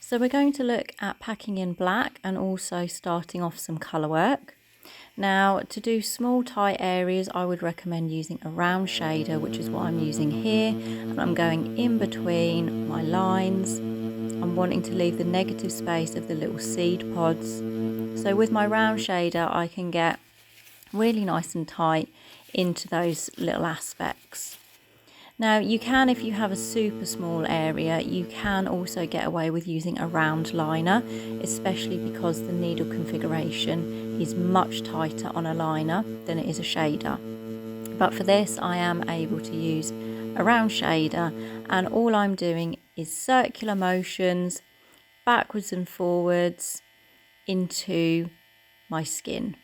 So we're going to look at packing in black and also starting off some colour work. Now, to do small tight areas, I would recommend using a round shader, which is what I'm using here, and I'm going in between my lines. I'm wanting to leave the negative space of the little seed pods. So with my round shader, I can get really nice and tight into those little aspects. Now you can, if you have a super small area, you can also get away with using a round liner, especially because the needle configuration is much tighter on a liner than it is a shader. But for this, I am able to use a round shader, and all I'm doing is circular motions backwards and forwards into my skin.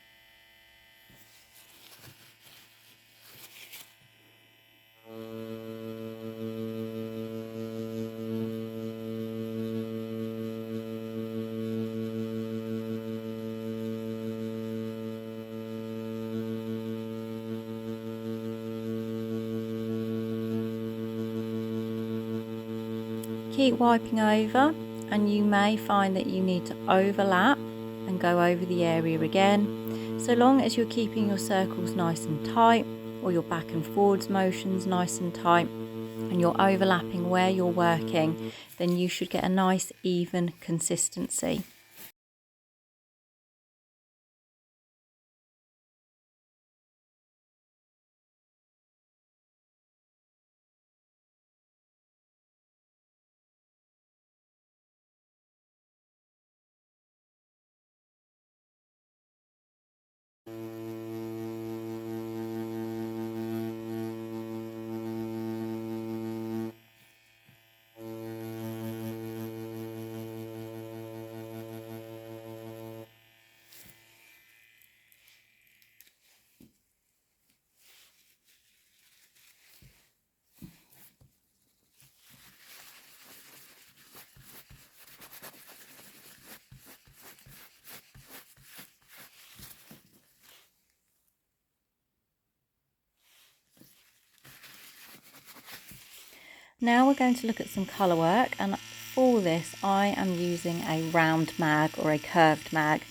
Keep wiping over, and you may find that you need to overlap and go over the area again. So long as you're keeping your circles nice and tight, or your back and forwards motions nice and tight, and you're overlapping where you're working, then you should get a nice even consistency. Now we're going to look at some colour work, and for this I am using a round mag or a curved mag.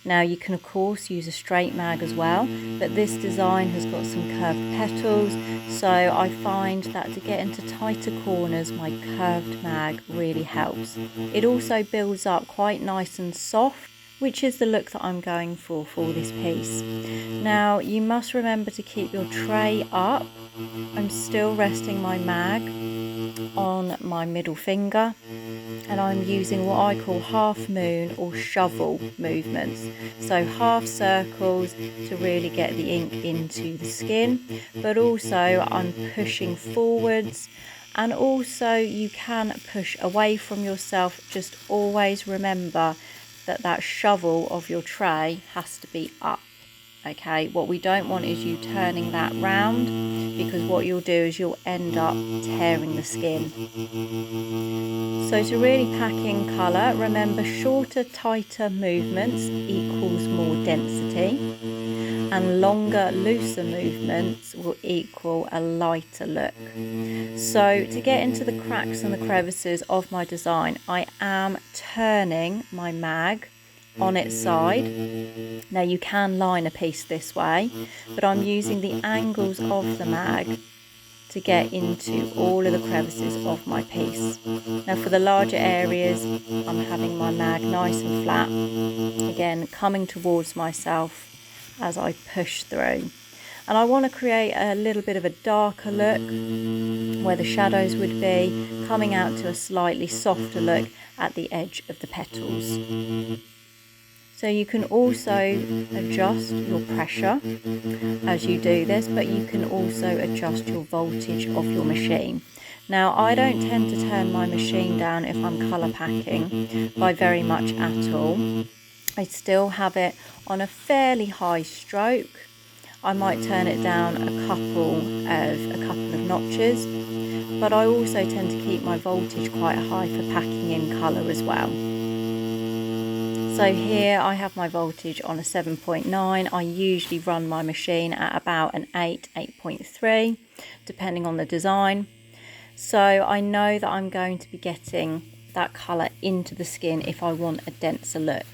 Now you can of course use a straight mag as well, but this design has got some curved petals, so I find that to get into tighter corners my curved mag really helps. It also builds up quite nice and soft, which is the look that I'm going for this piece. Now you must remember to keep your tray up. I'm still resting my mag on my middle finger, and I'm using what I call half moon or shovel movements, so half circles to really get the ink into the skin, but also I'm pushing forwards, and also you can push away from yourself. Just always remember that that shovel of your tray has to be up. Okay, what we don't want is you turning that round, because what you'll do is you'll end up tearing the skin. So to really pack in colour, remember shorter, tighter movements equals more density, and longer, looser movements will equal a lighter look. So to get into the cracks and the crevices of my design, I am turning my mag on its side. Now you can line a piece this way, but I'm using the angles of the mag to get into all of the crevices of my piece. Now for the larger areas, I'm having my mag nice and flat, again coming towards myself as I push through. And I want to create a little bit of a darker look where the shadows would be, coming out to a slightly softer look at the edge of the petals. So you can also adjust your pressure as you do this, but you can also adjust your voltage of your machine. Now I don't tend to turn my machine down if I'm colour packing by very much at all. I still have it on a fairly high stroke. I might turn it down a couple of notches, but I also tend to keep my voltage quite high for packing in colour as well. So here I have my voltage on a 7.9. I usually run my machine at about an 8.3, depending on the design. So I know that I'm going to be getting that colour into the skin if I want a denser look.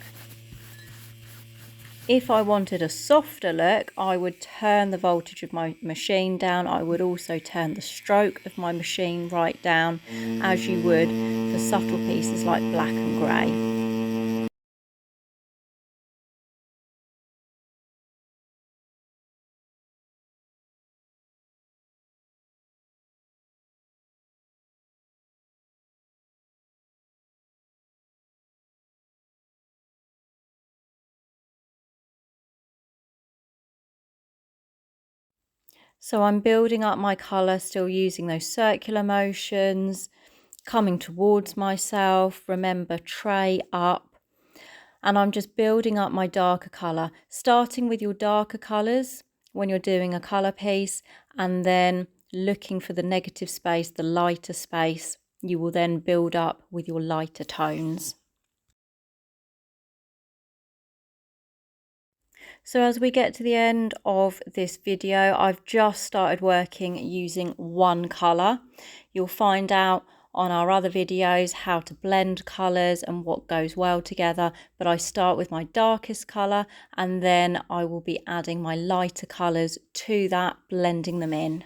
If I wanted a softer look, I would turn the voltage of my machine down. I would also turn the stroke of my machine right down, as you would for subtle pieces like black and grey. So I'm building up my colour, still using those circular motions, coming towards myself, remember tray up, and I'm just building up my darker colour, starting with your darker colours when you're doing a colour piece, and then looking for the negative space, the lighter space, you will then build up with your lighter tones. So as we get to the end of this video, I've just started working using one colour. You'll find out on our other videos how to blend colours and what goes well together, but I start with my darkest colour and then I will be adding my lighter colours to that, blending them in.